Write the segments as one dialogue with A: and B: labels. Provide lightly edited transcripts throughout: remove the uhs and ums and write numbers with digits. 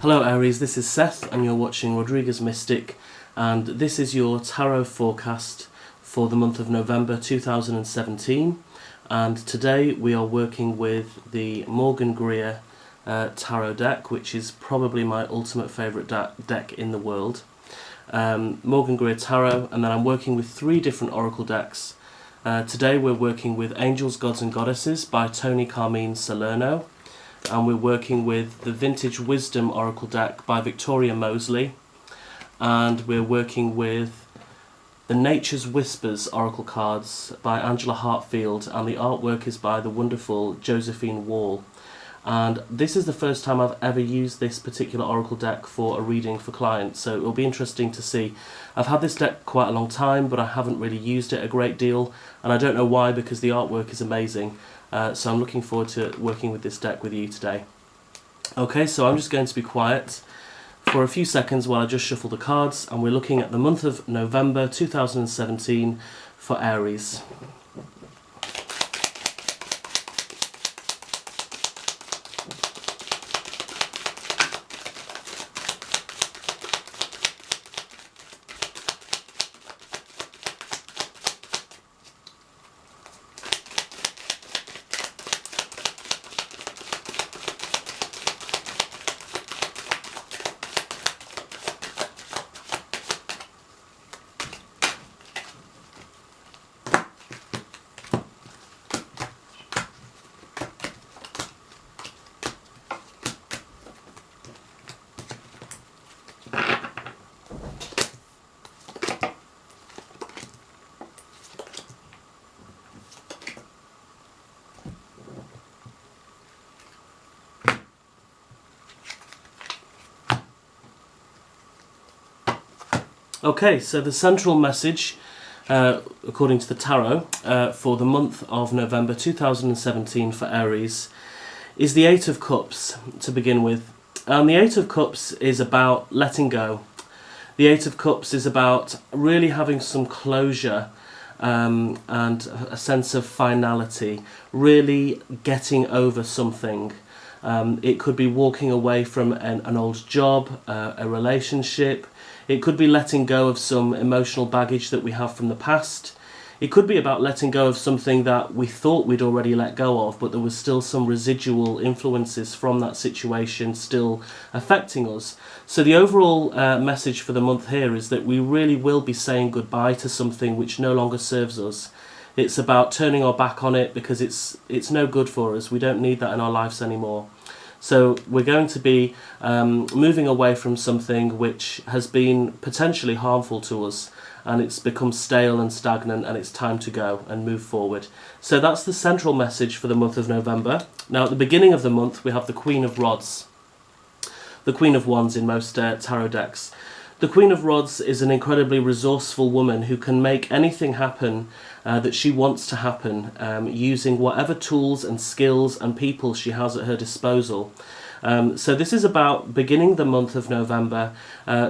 A: Hello Aries, this is Seth and you're watching Rodriguez Mystic, and this is your tarot forecast for the month of November 2017, and today we are working with the Morgan-GREER tarot deck, which is probably my ultimate favourite deck in the world. Morgan-GREER tarot, and then I'm working with three different oracle decks. Today we're working with Angels, Gods and Goddesses by Toni, Carmine, Salerno. And we're working with the Vintage Wisdom Oracle deck by Victoria Moseley, and we're working with the Nature's Whispers Oracle cards by Angela Hartfield, and the artwork is by the wonderful Josephine. And this is the first time I've ever used this particular oracle deck for a reading for clients, so it'll be interesting to see. I've had this deck quite a long time, but I haven't really used it a great deal, and I don't know why, because the artwork is amazing. So I'm looking forward to working with this deck with you today. Okay, so I'm just going to be quiet for a few seconds while I just shuffle the cards, and we're looking at the month of November 2017 for Aries. Okay, so the central message, according to the tarot, for the month of November 2017 for Aries is the Eight of Cups to begin with. And the Eight of Cups is about letting go. The Eight of Cups is about really having some closure and a sense of finality, really getting over something. It could be walking away from an old job, a relationship. It could be letting go of some emotional baggage that we have from the past. It could be about letting go of something that we thought we'd already let go of, but there was still some residual influences from that situation still affecting us. So the overall message for the month here is that we really will be saying goodbye to something which no longer serves us. It's about turning our back on it because it's no good for us. We don't need that in our lives anymore. So we're going to be moving away from something which has been potentially harmful to us, and it's become stale and stagnant, and it's time to go and move forward. So that's the central message for the month of November. Now at the beginning of the month we have the Queen of Rods, the Queen of Wands in most tarot decks. The Queen of Rods is an incredibly resourceful woman who can make anything happen that she wants to happen, using whatever tools and skills and people she has at her disposal. So this is about beginning the month of November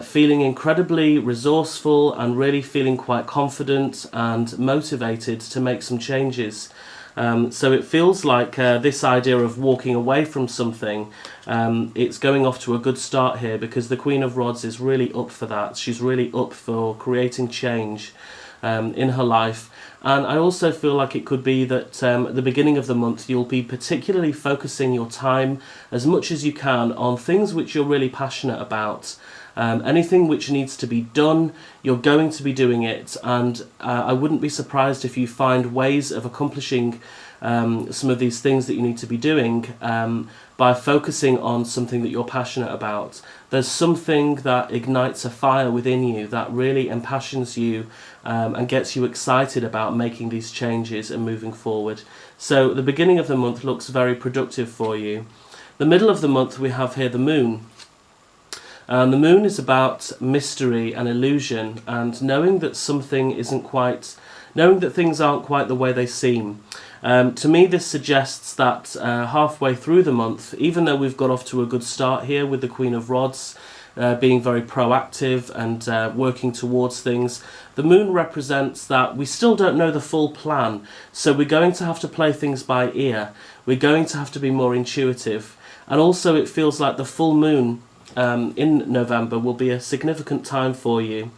A: feeling incredibly resourceful and really feeling quite confident and motivated to make some changes. So it feels like this idea of walking away from something, it's going off to a good start here, because the Queen of Rods is really up for that. She's really up for creating change in her life. And I also feel like it could be that at the beginning of the month you'll be particularly focusing your time as much as you can on things which you're really passionate about. Anything which needs to be done, you're going to be doing it, and I wouldn't be surprised if you find ways of accomplishing some of these things that you need to be doing by focusing on something that you're passionate about. There's something that ignites a fire within you that really impassions you and gets you excited about making these changes and moving forward. So the beginning of the month looks very productive for you. The middle of the month we have here the Moon. And the Moon is about mystery and illusion, and knowing that knowing that things aren't quite the way they seem. To me this suggests that halfway through the month, even though we've got off to a good start here with the Queen of Rods, being very proactive and working towards things, the Moon represents that we still don't know the full plan, so we're going to have to play things by ear. We're going to have to be more intuitive. And also it feels like the full moon in November will be a significant time for you.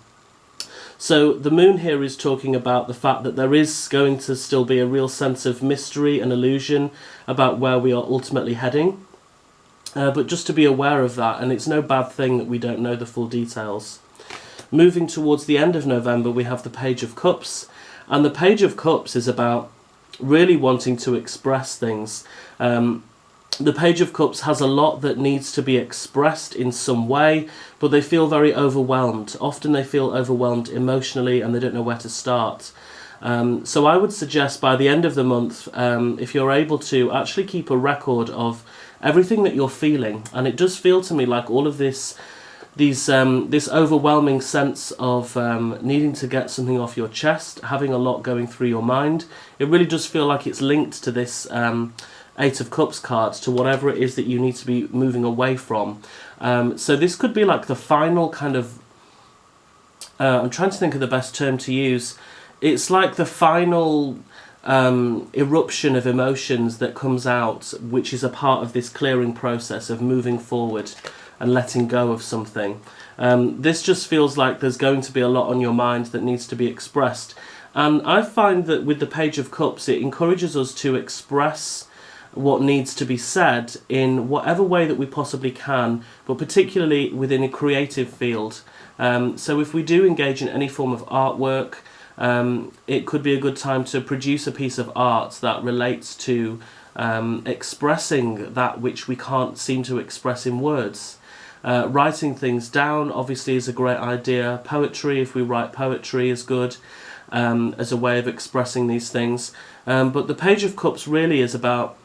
A: So the moon here is talking about the fact that there is going to still be a real sense of mystery and illusion about where we are ultimately heading. But just to be aware of that, and it's no bad thing that we don't know the full details. Moving towards the end of November, we have the Page of Cups, and the Page of Cups is about really wanting to express things. The Page of Cups has a lot that needs to be expressed in some way, but they feel very overwhelmed. Often they feel overwhelmed emotionally and they don't know where to start. So I would suggest by the end of the month, if you're able to actually keep a record of everything that you're feeling. And it does feel to me like all of this overwhelming sense of needing to get something off your chest, having a lot going through your mind. It really does feel like it's linked to this Eight of Cups card, to whatever it is that you need to be moving away from. So this could be like the final kind of, I'm trying to think of the best term to use. It's like the final eruption of emotions that comes out, which is a part of this clearing process of moving forward and letting go of something. This just feels like there's going to be a lot on your mind that needs to be expressed. And I find that with the Page of Cups, it encourages us to express what needs to be said in whatever way that we possibly can, but particularly within a creative field. So if we do engage in any form of artwork, it could be a good time to produce a piece of art that relates to expressing that which we can't seem to express in words. Writing things down obviously is a great idea. Poetry, if we write poetry, is good as a way of expressing these things. But the Page of Cups really is about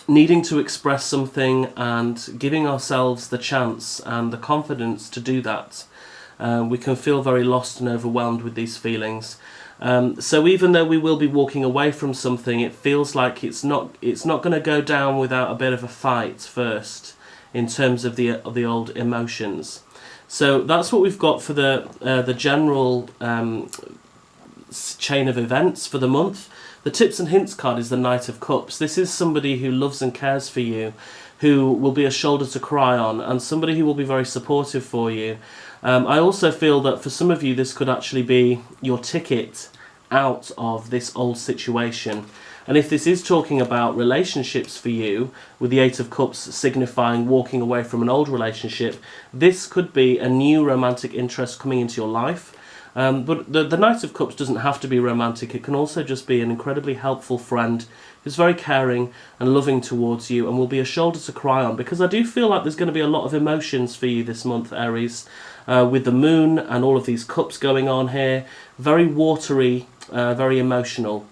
A: needing to express something and giving ourselves the chance and the confidence to do that. We can feel very lost and overwhelmed with these feelings. So even though we will be walking away from something, it feels like it's not going to go down without a bit of a fight first in terms of the old emotions. So that's what we've got for the general chain of events for the month. The Tips and Hints card is the Knight of Cups. This is somebody who loves and cares for you, who will be a shoulder to cry on, and somebody who will be very supportive for you. I also feel that for some of you this could actually be your ticket out of this old situation. And if this is talking about relationships for you, with the Eight of Cups signifying walking away from an old relationship, this could be a new romantic interest coming into your life. But the Knight of Cups doesn't have to be romantic. It can also just be an incredibly helpful friend who's very caring and loving towards you and will be a shoulder to cry on, because I do feel like there's going to be a lot of emotions for you this month, Aries, with the moon and all of these cups going on here. Very watery, very emotional.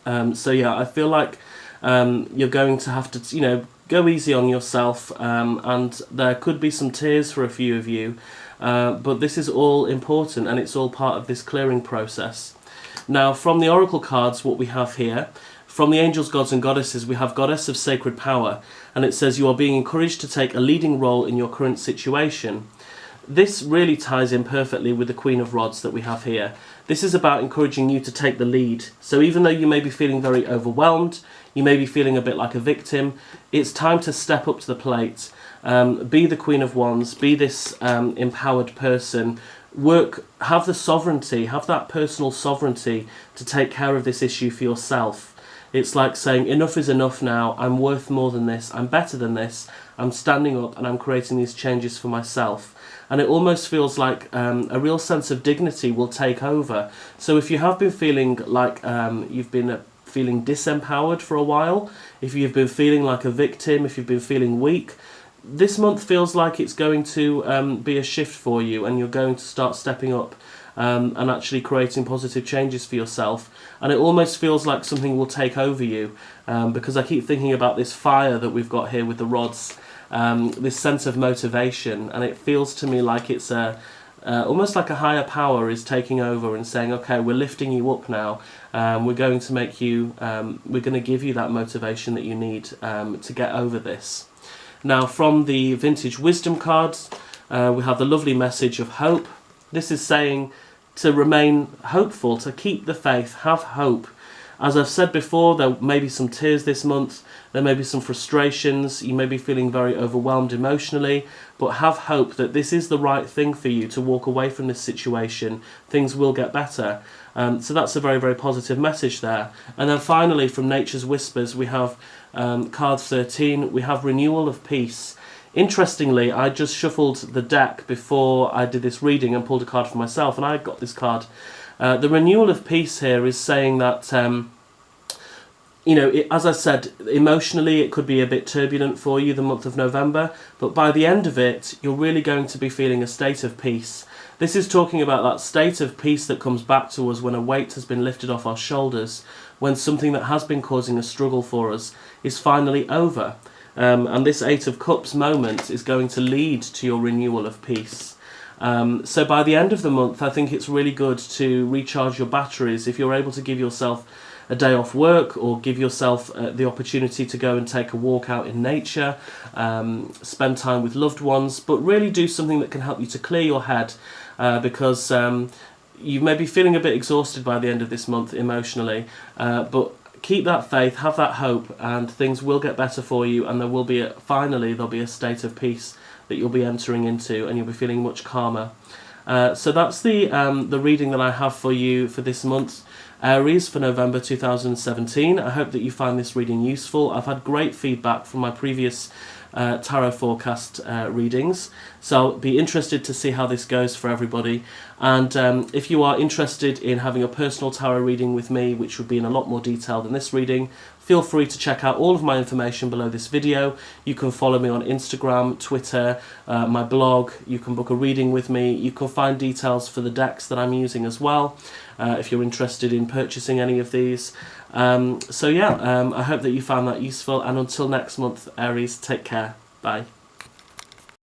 A: So yeah, I feel like you're going to have to, go easy on yourself, and there could be some tears for a few of you. But this is all important and it's all part of this clearing process. Now, from the Oracle cards, what we have here, from the Angels, Gods and Goddesses, we have Goddess of Sacred Power, and it says you are being encouraged to take a leading role in your current situation. This really ties in perfectly with the Queen of Rods that we have here. This is about encouraging you to take the lead. So even though you may be feeling very overwhelmed, you may be feeling a bit like a victim, it's time to step up to the plate. Be the Queen of Wands, be this empowered person, have the sovereignty, have that personal sovereignty to take care of this issue for yourself. It's like saying enough is enough now, I'm worth more than this, I'm better than this, I'm standing up and I'm creating these changes for myself. And it almost feels like a real sense of dignity will take over. So if you have been feeling like you've been feeling disempowered for a while, if you've been feeling like a victim, if you've been feeling weak, this month feels like it's going to be a shift for you, and you're going to start stepping up and actually creating positive changes for yourself. And it almost feels like something will take over you, because I keep thinking about this fire that we've got here with the rods, this sense of motivation, and it feels to me like it's almost like a higher power is taking over and saying, okay, we're lifting you up now, we're going to make you, we're going to give you that motivation that you need to get over this. Now, from the Vintage Wisdom cards, we have the lovely message of hope. This is saying to remain hopeful, to keep the faith, have hope. As I've said before, there may be some tears this month, there may be some frustrations, you may be feeling very overwhelmed emotionally, but have hope that this is the right thing for you to walk away from this situation. Things will get better. So that's a very, very positive message there. And then finally, from Nature's Whispers, we have card 13, we have Renewal of Peace. Interestingly, I just shuffled the deck before I did this reading and pulled a card for myself, and I got this card. The Renewal of Peace here is saying that, as I said, emotionally it could be a bit turbulent for you the month of November, but by the end of it, you're really going to be feeling a state of peace. This is talking about that state of peace that comes back to us when a weight has been lifted off our shoulders, when something that has been causing a struggle for us is finally over. And this Eight of Cups moment is going to lead to your renewal of peace. So by the end of the month, I think it's really good to recharge your batteries. If you're able to give yourself a day off work, or give yourself the opportunity to go and take a walk out in nature, spend time with loved ones, but really do something that can help you to clear your head, because you may be feeling a bit exhausted by the end of this month emotionally, but keep that faith, have that hope, and things will get better for you, and there will be finally there'll be a state of peace that you'll be entering into, and you'll be feeling much calmer. So that's the reading that I have for you for this month, Aries, for November 2017. I hope that you find this reading useful. I've had great feedback from my previous tarot forecast readings, so I'll be interested to see how this goes for everybody. And if you are interested in having a personal tarot reading with me, which would be in a lot more detail than this reading, feel free to check out all of my information below this video. You can follow me on Instagram, Twitter, my blog. You can book a reading with me. You can find details for the decks that I'm using as well, if you're interested in purchasing any of these. I hope that you found that useful, and until next month, Aries, take care. Bye.